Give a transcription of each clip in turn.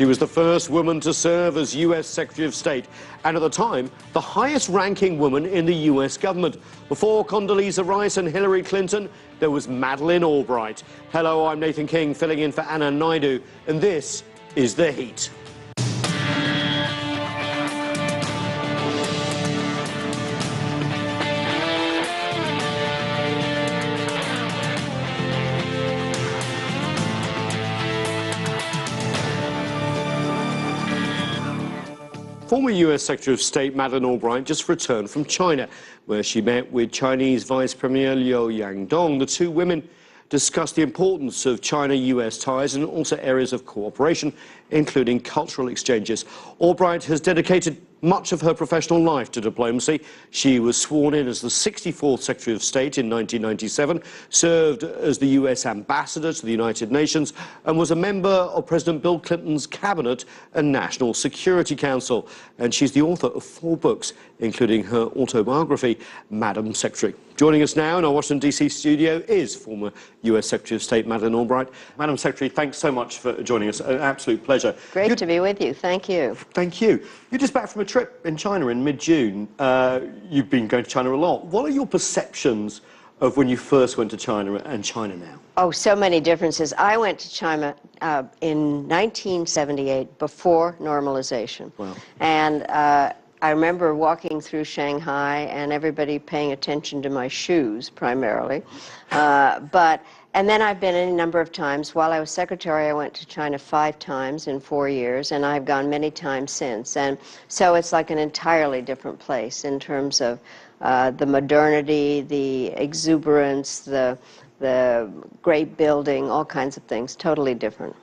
She was the first woman to serve as U.S. Secretary of State, and at the time, the highest-ranking woman in the U.S. government. Before Condoleezza Rice and Hillary Clinton, there was Madeleine Albright. Hello, I'm Nathan King, filling in for Anna Naidu, and this is The Heat. Former U.S. Secretary of State Madeleine Albright just returned from China, where she met with Chinese Vice Premier Liu Yangdong. The two women discussed the importance of China-U.S. ties and also areas of cooperation, including cultural exchanges. Albright has dedicated much of her professional life to diplomacy. She was sworn in as the 64th Secretary of State in 1997, served as the U.S. ambassador to the United Nations, and was a member of President Bill Clinton's Cabinet and National Security Council. And she's the author of 4 books, including her autobiography, Madam Secretary. Joining us now in our Washington, D.C. studio is former U.S. Secretary of State Madeleine Albright. Madam Secretary, thanks so much for joining us. An absolute pleasure. Great to be with you. Thank you. Thank you. You're just back from a trip in China in mid-June. You've been going to China a lot. What are your perceptions of when you first went to China and China now? Oh, so many differences. I went to China in 1978, before normalization. Wow. And I remember walking through Shanghai and everybody paying attention to my shoes, primarily. And then I've been any number of times. While I was secretary, I went to China 5 times in 4 years, and I've gone many times since. And so it's like an entirely different place in terms of the modernity, the exuberance, the great building, all kinds of things, totally different.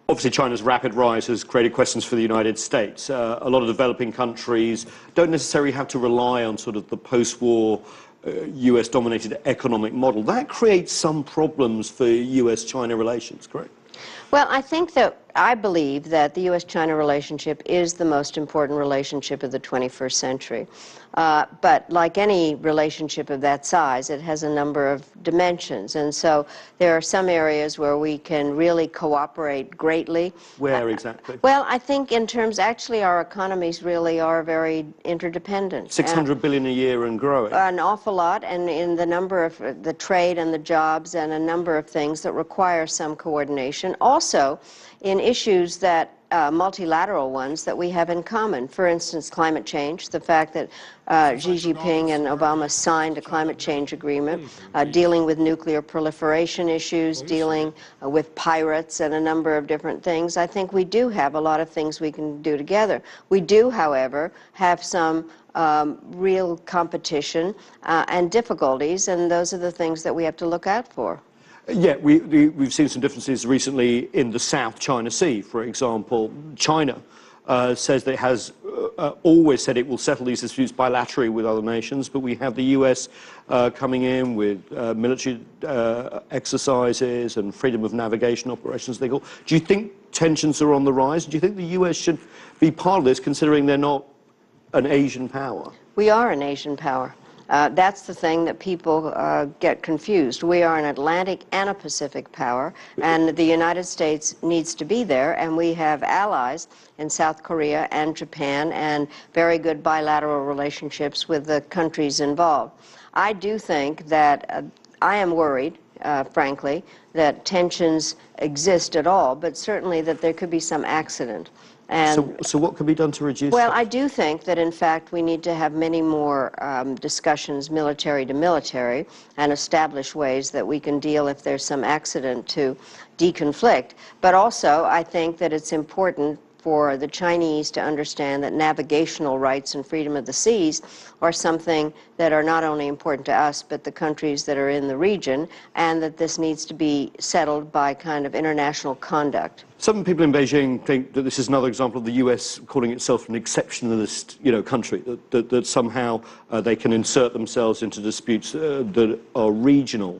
Obviously, China's rapid rise has created questions for the United States. A lot of developing countries don't necessarily have to rely on sort of the post-war US-dominated economic model. That creates some problems for US-China relations, correct? Well, I believe that the U.S.-China relationship is the most important relationship of the 21st century. But like any relationship of that size, it has a number of dimensions. And so there are some areas where we can really cooperate greatly. Where exactly? Well, I think in terms, actually, our economies really are very interdependent. 600 billion a year and growing. An awful lot, and in the number of the trade and the jobs and a number of things that require some coordination. Also, in issues that multilateral ones that we have in common. For instance, climate change, the fact that Xi Jinping and Obama signed a climate change agreement, dealing with nuclear proliferation issues, dealing with pirates and a number of different things. I think we do have a lot of things we can do together. We do, however, have some real competition and difficulties, and those are the things that we have to look out for. Yeah, we've seen some differences recently in the South China Sea, for example. China says that it has always said it will settle these disputes bilaterally with other nations, but we have the US coming in with military exercises and freedom of navigation operations. Do you think tensions are on the rise? Do you think the US should be part of this, considering they're not an Asian power? We are an Asian power. That's the thing that people get confused. We are an Atlantic and a Pacific power, and the United States needs to be there, and we have allies in South Korea and Japan and very good bilateral relationships with the countries involved. I do think that I am worried, frankly, that tensions exist at all, but certainly that there could be some accident. And so what can be done to reduce Well, that? I do think that, in fact, we need to have many more discussions military to military and establish ways that we can deal if there's some accident to deconflict. But also, I think that it's important for the Chinese to understand that navigational rights and freedom of the seas are something that are not only important to us, but the countries that are in the region, and that this needs to be settled by kind of international conduct. Some people in Beijing think that this is another example of the US calling itself an exceptionalist, country, that somehow they can insert themselves into disputes that are regional.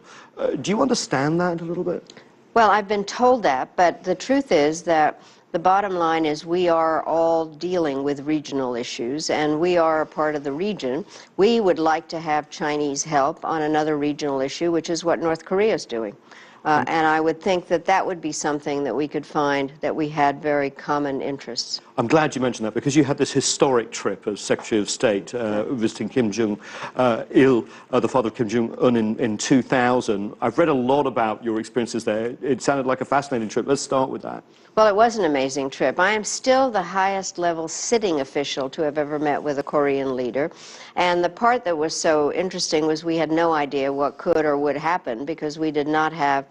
Do you understand that a little bit? Well, I've been told that, but the truth is that the bottom line is we are all dealing with regional issues, and we are a part of the region. We would like to have Chinese help on another regional issue, which is what North Korea is doing. And I would think that that would be something that we could find that we had very common interests. I'm glad you mentioned that, because you had this historic trip as Secretary of State visiting Kim Jong-il, the father of Kim Jong-un, in 2000. I've read a lot about your experiences there. It sounded like a fascinating trip. Let's start with that. Well, it was an amazing trip. I am still the highest level sitting official to have ever met with a Korean leader. And the part that was so interesting was we had no idea what could or would happen, because we did not have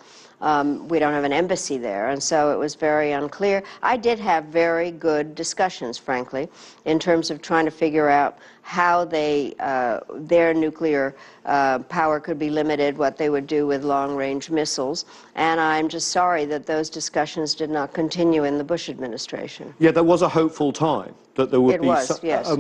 we don't have an embassy there, and so it was very unclear. I did have very good discussions, frankly, in terms of trying to figure out how their nuclear power could be limited, what they would do with long-range missiles, and I'm just sorry that those discussions did not continue in the Bush administration. Yeah, there was a hopeful time that there would be. It was, yes.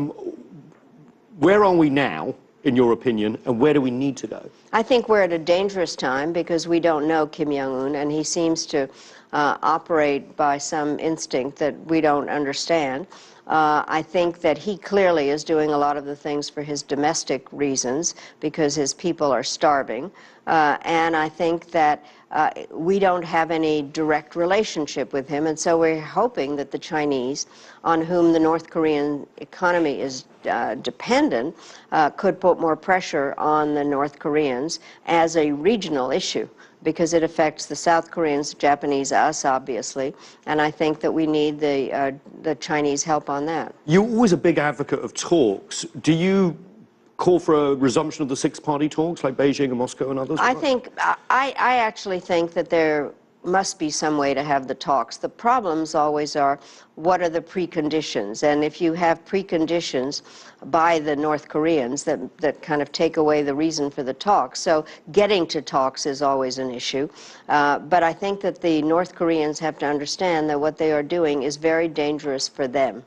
Where are we now, in your opinion, and where do we need to go? I think we're at a dangerous time because we don't know Kim Jong-un, and he seems to operate by some instinct that we don't understand. I think that he clearly is doing a lot of the things for his domestic reasons because his people are starving. And I think that we don't have any direct relationship with him, and so we're hoping that the Chinese, on whom the North Korean economy is dependent, could put more pressure on the North Koreans as a regional issue, because it affects the South Koreans, Japanese, us, obviously, and I think that we need the Chinese help on that. You're always a big advocate of talks. Do you call for a resumption of the six-party talks, like Beijing and Moscow and others? I actually think that there must be some way to have the talks. The problems always are, what are the preconditions? And if you have preconditions by the North Koreans that kind of take away the reason for the talks. So getting to talks is always an issue. But I think that the North Koreans have to understand that what they are doing is very dangerous for them.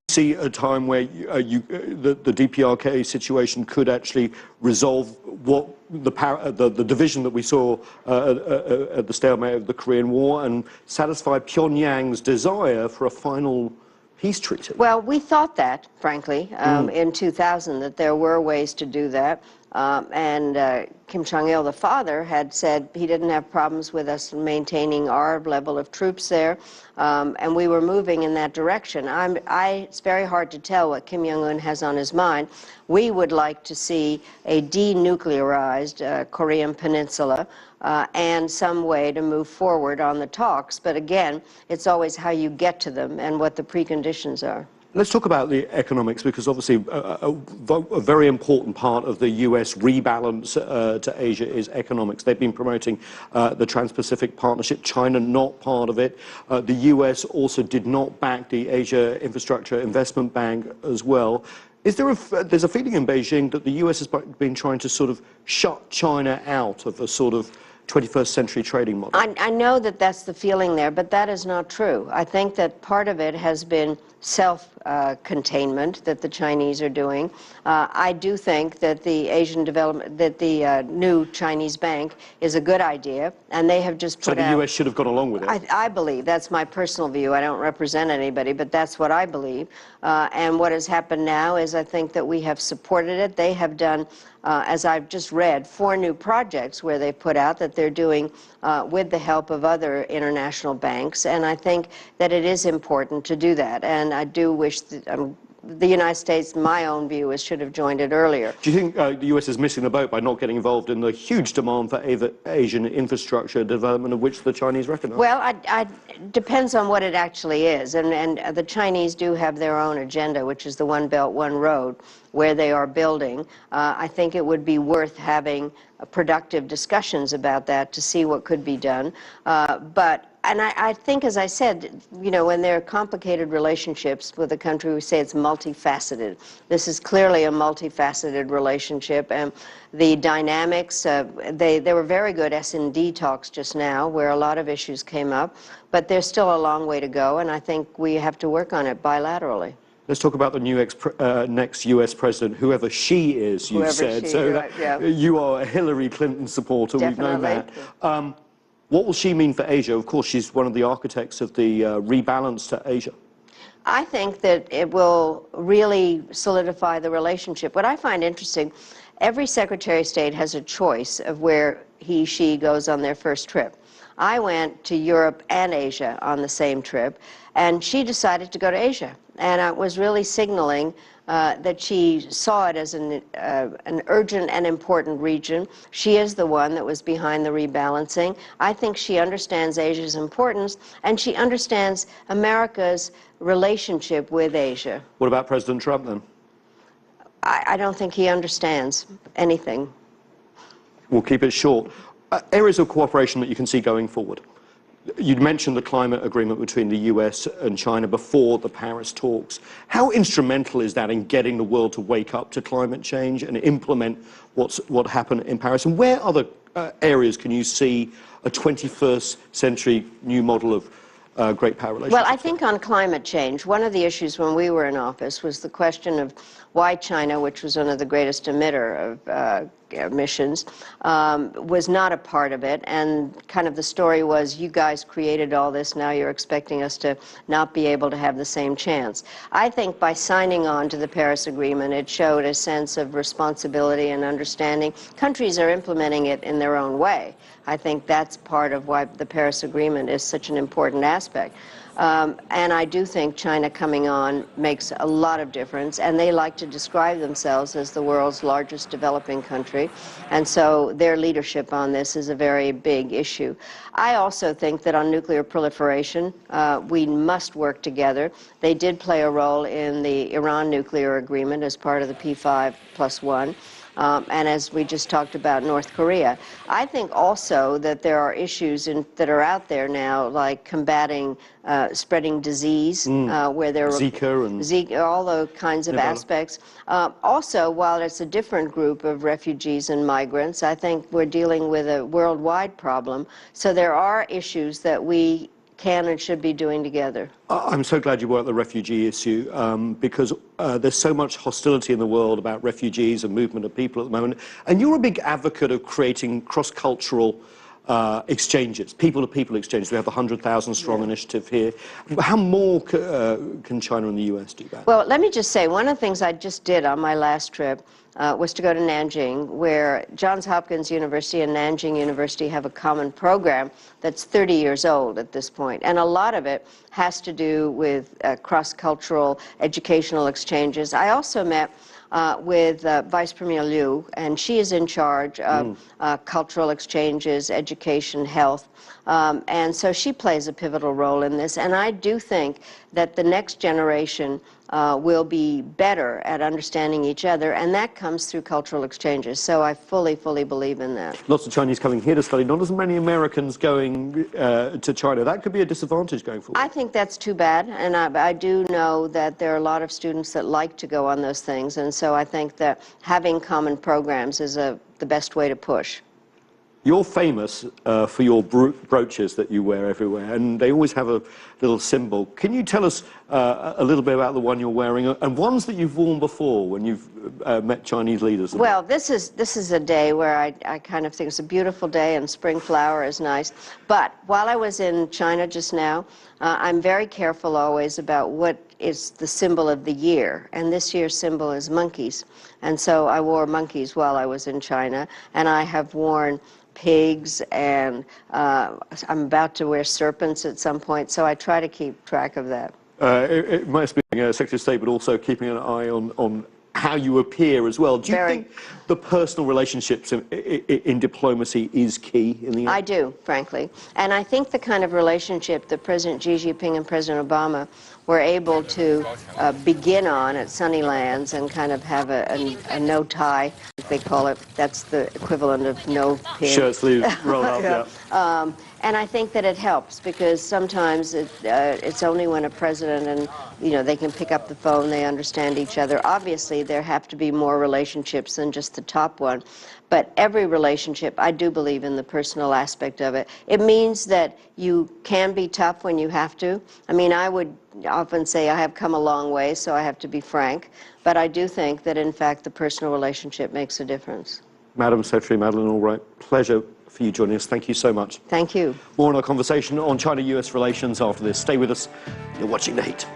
See a time where the DPRK situation could actually resolve what the division that we saw at the stalemate of the Korean War and satisfy Pyongyang's desire for a final peace treaty? Well, we thought that, frankly, in 2000, that there were ways to do that. Kim Jong-il, the father, had said he didn't have problems with us maintaining our level of troops there, and we were moving in that direction. It's very hard to tell what Kim Jong-un has on his mind. We would like to see a denuclearized Korean peninsula and some way to move forward on the talks. But again, it's always how you get to them and what the preconditions are. Let's talk about the economics, because obviously a very important part of the US rebalance to Asia is economics. They've been promoting the Trans-Pacific Partnership, China not part of it. The US also did not back the Asia Infrastructure Investment Bank as well. There's a feeling in Beijing that the US has been trying to sort of shut China out of a sort of 21st century trading model? I know that that's the feeling there, but that is not true. I think that part of it has been self-containment that the Chinese are doing. I do think that the the new Chinese bank is a good idea, and they have just put out... So the US should have gone along with it? I believe. That's my personal view. I don't represent anybody, but that's what I believe. And what has happened now is I think that we have supported it. They have done, as I've just read, 4 new projects where they put out that they're doing with the help of other international banks, and I think that it is important to do that. And I do wish that the United States, my own view, is should have joined it earlier. Do you think the US is missing the boat by not getting involved in the huge demand for Asian infrastructure development, of which the Chinese recognize? Well, it depends on what it actually is. And the Chinese do have their own agenda, which is the One Belt, One Road, where they are building. I think it would be worth having productive discussions about that to see what could be done. And I think, as I said, you know, when there are complicated relationships with a country, we say it's multifaceted. This is clearly a multifaceted relationship, and the dynamics, they were very good S&D talks just now, where a lot of issues came up, but there's still a long way to go, and I think we have to work on it bilaterally. Let's talk about the new next US president, whoever she is, you've said. You are a Hillary Clinton supporter, Definitely. We've known that. What will she mean for Asia? Of course, she's one of the architects of the rebalance to Asia. I think that it will really solidify the relationship. What I find interesting, every Secretary of State has a choice of where she goes on their first trip. I went to Europe and Asia on the same trip, and she decided to go to Asia. And I was really signaling that she saw it as an urgent and important region. She is the one that was behind the rebalancing. I think she understands Asia's importance, and she understands America's relationship with Asia. What about President Trump, then? I don't think he understands anything. We'll keep it short. Areas of cooperation that you can see going forward. You'd mentioned the climate agreement between the US and China before the Paris talks. How instrumental is that in getting the world to wake up to climate change and implement what happened in Paris? And where other areas can you see a 21st century new model of great power relations? Well, I think on climate change, one of the issues when we were in office was the question of why China, which was one of the greatest emitter of emissions, was not a part of it. And kind of the story was, you guys created all this, now you're expecting us to not be able to have the same chance. I think by signing on to the Paris Agreement, it showed a sense of responsibility and understanding. Countries are implementing it in their own way. I think that's part of why the Paris Agreement is such an important aspect. And I do think China coming on makes a lot of difference, and they like to describe themselves as the world's largest developing country, and so their leadership on this is a very big issue. I also think that on nuclear proliferation, we must work together. They did play a role in the Iran nuclear agreement as part of the P5+1. And as we just talked about North Korea. I think also that there are issues that are out there now, like combating spreading disease, where there are Zika, all those kinds of aspects. Also, while it's a different group of refugees and migrants, I think we're dealing with a worldwide problem. So there are issues that we can and should be doing together. I'm so glad you brought up the refugee issue, because there's so much hostility in the world about refugees and movement of people at the moment. And you're a big advocate of creating cross-cultural exchanges, people-to-people exchanges. We have the 100,000 strong initiative here. How more can China and the US do that? Well, let me just say, one of the things I just did on my last trip was to go to Nanjing, where Johns Hopkins University and Nanjing University have a common program that's 30 years old at this point. And a lot of it has to do with cross-cultural educational exchanges. I also met with Vice Premier Liu, and she is in charge of cultural exchanges, education, health. And so she plays a pivotal role in this. And I do think that the next generation will be better at understanding each other, and that comes through cultural exchanges. So I fully, fully believe in that. Lots of Chinese coming here to study, not as many Americans going to China. That could be a disadvantage going forward. I think that's too bad, and I do know that there are a lot of students that like to go on those things, and so I think that having common programs is the best way to push. You're famous for your brooches that you wear everywhere, and they always have a little symbol. Can you tell us a little bit about the one you're wearing, and ones that you've worn before when you've met Chinese leaders? Well, this is a day where I kind of think it's a beautiful day, and spring flower is nice. But while I was in China just now, I'm very careful always about what is the symbol of the year, and this year's symbol is monkeys. And so I wore monkeys while I was in China, and I have worn pigs, and I'm about to wear serpents at some point, so I try to keep track of that. It must be Secretary of State, but also keeping an eye on how you appear as well. Do you think the personal relationships in diplomacy is key in the end? I do, frankly. And I think the kind of relationship that President Xi Jinping and President Obama were able to begin on at Sunnylands and kind of have a no-tie, they call it. That's the equivalent of no pin. Shirt sleeves roll up, yeah. And I think that it helps, because sometimes it's only when a president and, they can pick up the phone, they understand each other. Obviously, there have to be more relationships than just the top one. But every relationship, I do believe in the personal aspect of it. It means that you can be tough when you have to. I mean, I would often say I have come a long way, so I have to be frank. But I do think that, in fact, the personal relationship makes a difference. Madam Secretary Madeleine Albright, pleasure for you joining us. Thank you so much. Thank you. More on our conversation on China-US relations after this. Stay with us. You're watching The Heat.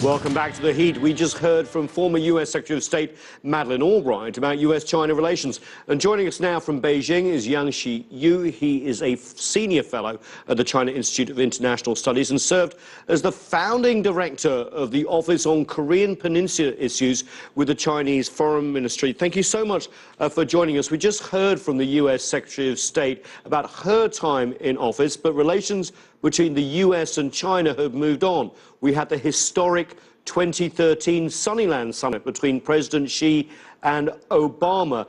Welcome back to The Heat. We just heard from former U.S. Secretary of State Madeleine Albright about U.S.-China relations. And joining us now from Beijing is Yang Yu. He is a senior fellow at the China Institute of International Studies and served as the founding director of the Office on Korean Peninsula Issues with the Chinese Foreign Ministry. Thank you so much for joining us. We just heard from the U.S. Secretary of State about her time in office, but relations between the US and China have moved on. We had the historic 2013 Sunnyland Summit between President Xi and Obama,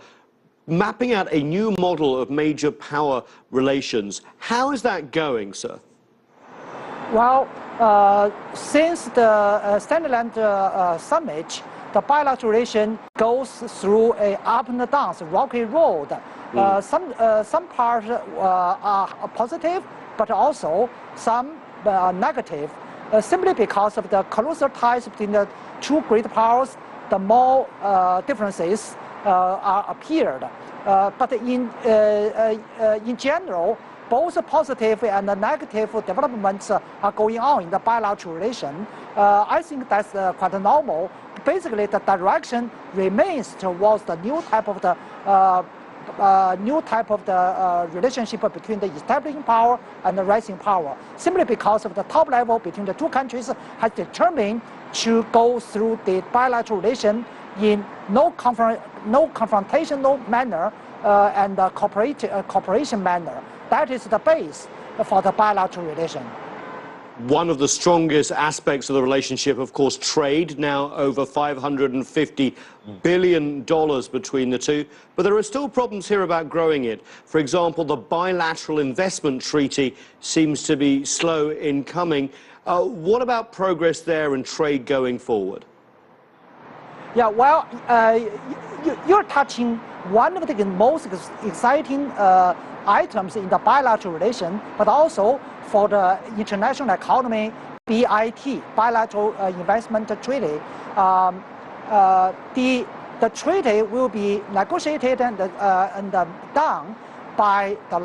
mapping out a new model of major power relations. How is that going, sir? Well, since the Sunnyland Summit, the bilateral relation goes through a up and down, rocky road. Some parts are positive, but also some negative, simply because of the closer ties between the two great powers, the more differences appeared. But in general, both positive and negative developments are going on in the bilateral relation. I think that's quite normal. Basically, the direction remains towards the new type of the relationship between the establishing power and the rising power, simply because of the top level between the two countries has determined to go through the bilateral relation in no confrontational manner and cooperation manner. That is the base for the bilateral relation. One of the strongest aspects of the relationship, of course, trade, now over $550 billion between the two. But there are still problems here about growing it. For example, the bilateral investment treaty seems to be slow in coming. What about progress there and trade going forward? Yeah, well, you're touching one of the most exciting items in the bilateral relation, but also for the international economy, BIT, Bilateral Investment Treaty. The treaty will be negotiated and done by the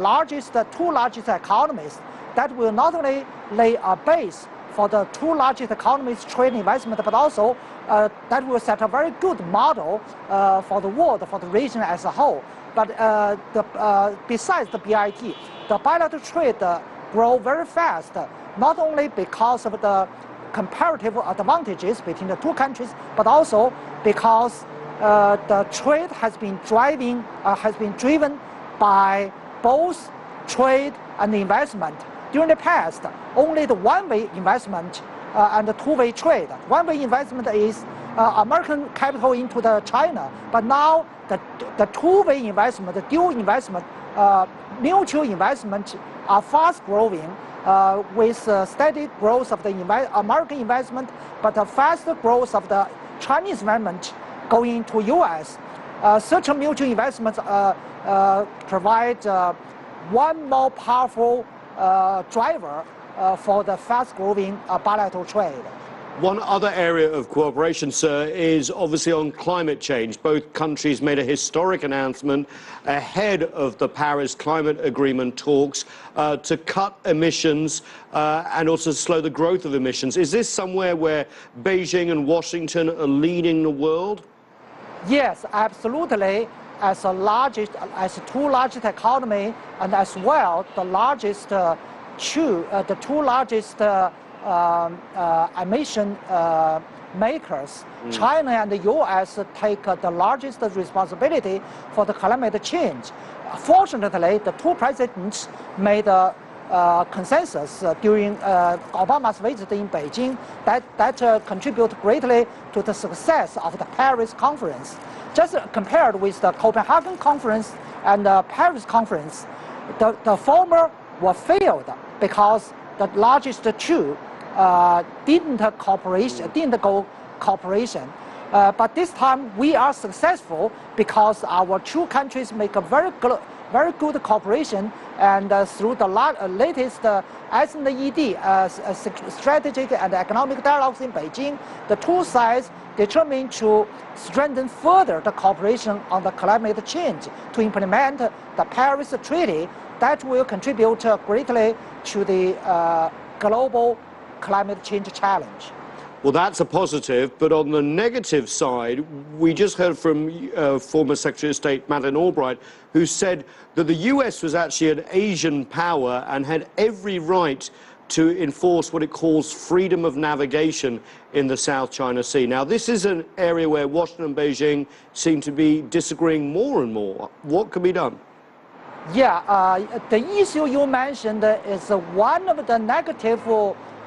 two largest economies. That will not only lay a base for the two largest economies' trade and investment, but also that will set a very good model for the world, for the region as a whole. But besides the BIT, the bilateral trade grow very fast, not only because of the comparative advantages between the two countries, but also because the trade has been driven by both trade and investment. During the past, only the one-way investment and the two-way trade. One-way investment is American capital into China, but now the two-way investment, the dual investment, mutual investment are fast growing with steady growth of the American investment, but the faster growth of the Chinese investment going to U.S. Such mutual investments provide one more powerful driver for the fast-growing bilateral trade. One other area of cooperation, sir, is obviously on climate change. Both countries made a historic announcement ahead of the Paris Climate Agreement talks to cut emissions and also slow the growth of emissions. Is this somewhere where Beijing and Washington are leading the world? Yes, absolutely. As the two largest economy, and as well the two largest emission makers, China and the U.S. take the largest responsibility for the climate change. Fortunately, the two presidents made a consensus during Obama's visit in Beijing that contribute greatly to the success of the Paris conference. Just compared with the Copenhagen conference and the Paris conference, the former were failed because the largest two didn't go cooperation. But this time we are successful because our two countries make a very good cooperation, and through the latest S&ED strategic and economic dialogues in Beijing, the two sides determined to strengthen further the cooperation on the climate change to implement the Paris Treaty that will contribute greatly to the global climate change challenge. Well, that's a positive, but on the negative side, we just heard from former Secretary of State Madeleine Albright, who said that the US was actually an Asian power and had every right to enforce what it calls freedom of navigation in the South China Sea. Now, this is an area where Washington and Beijing seem to be disagreeing more and more. What can be done? Yeah, the issue you mentioned is one of the negative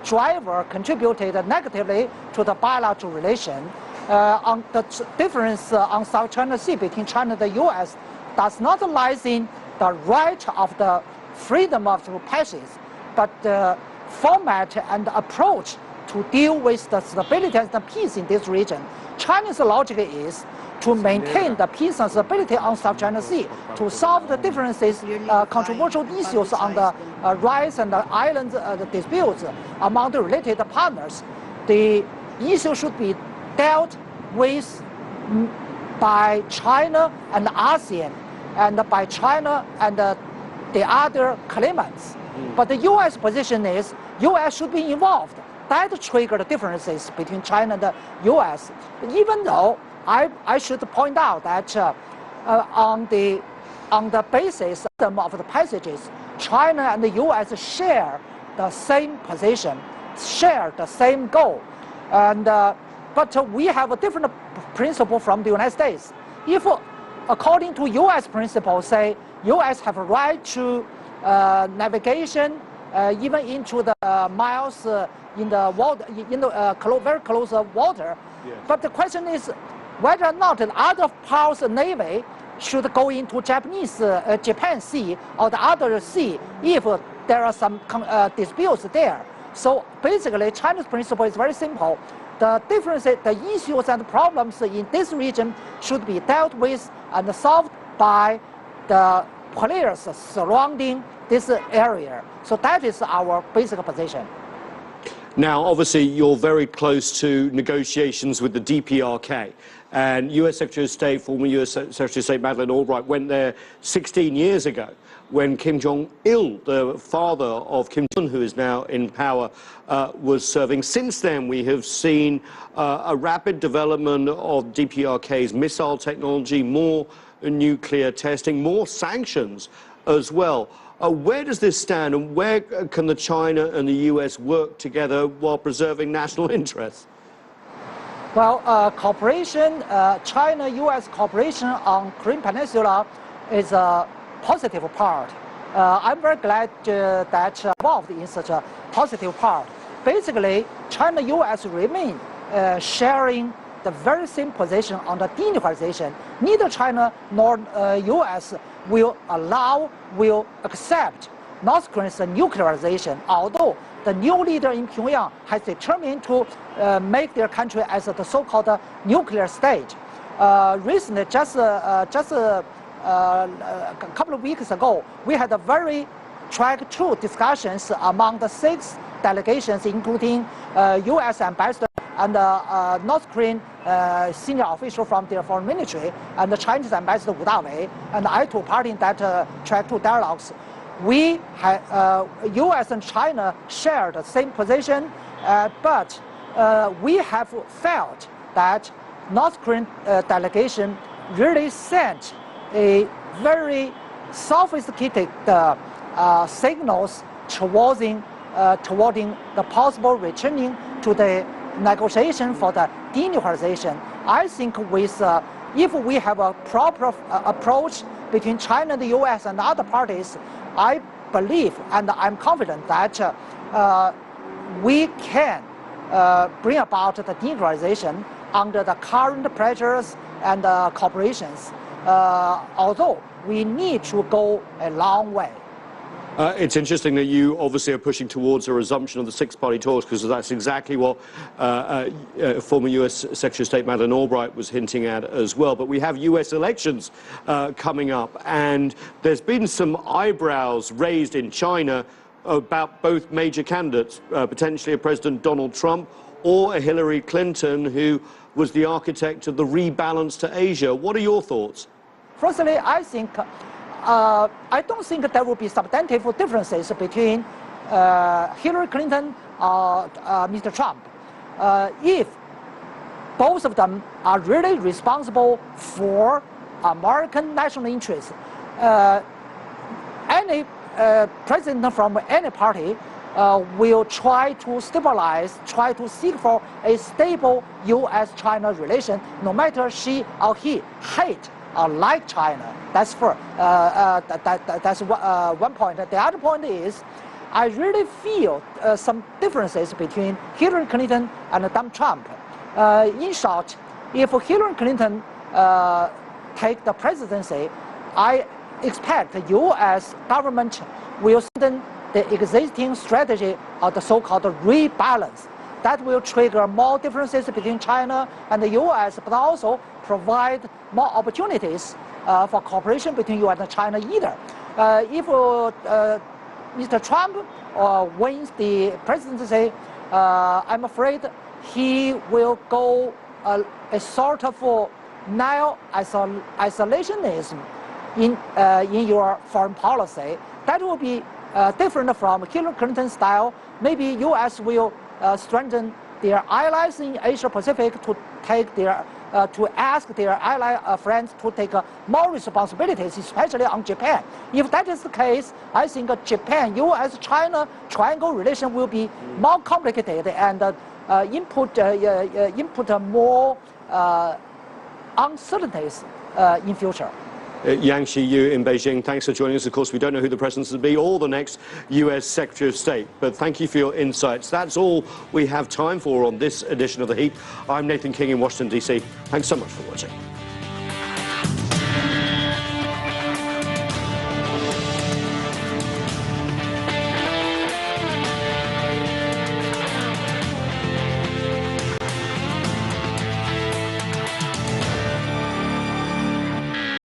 driver contributed negatively to the bilateral relation. On the difference on South China Sea between China and the U.S. does not lie in the right of the freedom of the passage, but the format and approach to deal with the stability and the peace in this region. China's logic is to maintain the peace and stability on South China Sea, to solve the differences, controversial issues on the rights and the island disputes among the related partners. The issue should be dealt with by China and ASEAN, and by China and the other claimants. But the U.S. position is U.S. should be involved. That triggered differences between China and the U.S. Even though I should point out that on the basis of the passages, China and the U.S. share the same position, share the same goal, and but we have a different principle from the United States. If, according to U.S. principles, say U.S. have a right to navigation even into the miles in the water, in the very close water. Yes. But the question is whether or not the other powers navy should go into Japan Sea or the other sea if there are some disputes there. So basically, China's principle is very simple. The differences, the issues and problems in this region should be dealt with and solved by the players surrounding this area. So that is our basic position. Now, obviously, you're very close to negotiations with the DPRK. And U.S. Secretary of State, former U.S. Secretary of State Madeleine Albright, went there 16 years ago when Kim Jong-il, the father of Kim Jong-un, who is now in power, was serving. Since then, we have seen a rapid development of DPRK's missile technology, more nuclear testing, more sanctions as well. Where does this stand, and where can the China and the U.S. work together while preserving national interests? Well, cooperation, China-U.S. cooperation on Korean Peninsula is a positive part. I'm very glad that involved in such a positive part. Basically, China-U.S. remain sharing the very same position on the denuclearization. Neither China nor U.S. will accept North Korea's nuclearization, although the new leader in Pyongyang has determined to make their country as the so-called nuclear state. Recently, just a couple of weeks ago, we had a very track 2 discussions among the 6 delegations, including U.S. ambassador and North Korean senior official from their foreign ministry, and the Chinese ambassador Wu Dawei, and I took part in that track 2 dialogues. We U.S. and China share the same position, but we have felt that North Korean delegation really sent a very sophisticated signals towarding the possible returning to the negotiation for the denuclearization. I think with if we have a proper approach between China and the U.S. and other parties, I believe and I'm confident that we can bring about the denuclearization under the current pressures and cooperations, although we need to go a long way. It's interesting that you obviously are pushing towards a resumption of the six-party talks, because that's exactly what former U.S. Secretary of State Madeleine Albright was hinting at as well. But we have U.S. elections coming up, and there's been some eyebrows raised in China about both major candidates, potentially a President Donald Trump or a Hillary Clinton, who was the architect of the rebalance to Asia. What are your thoughts? Firstly, I think I don't think there will be substantive differences between Hillary Clinton or Mr. Trump. if both of them are really responsible for American national interests, any president from any party will try to stabilize, try to seek for a stable U.S.-China relation, no matter she or he hate or like China. That's that's one point. The other point is, I really feel some differences between Hillary Clinton and Donald Trump. In short, if Hillary Clinton take the presidency, I expect the U.S. government will strengthen the existing strategy of the so-called rebalance. That will trigger more differences between China and the U.S., but also provide more opportunities for cooperation between U.S. and China either. If Mr. Trump wins the presidency, I'm afraid he will go a sort of neo-isolationism in your foreign policy. That will be different from Hillary Clinton's style. Maybe U.S. will strengthen their allies in Asia Pacific to take their to ask their ally friends to take more responsibilities, especially on Japan. If that is the case, I think Japan, U.S., China triangle relation will be more complicated and input more uncertainties in future. Yang Xiyu in Beijing, thanks for joining us. Of course, we don't know who the president will be or the next U.S. Secretary of State, but thank you for your insights. That's all we have time for on this edition of The Heat. I'm Nathan King in Washington, D.C. Thanks so much for watching.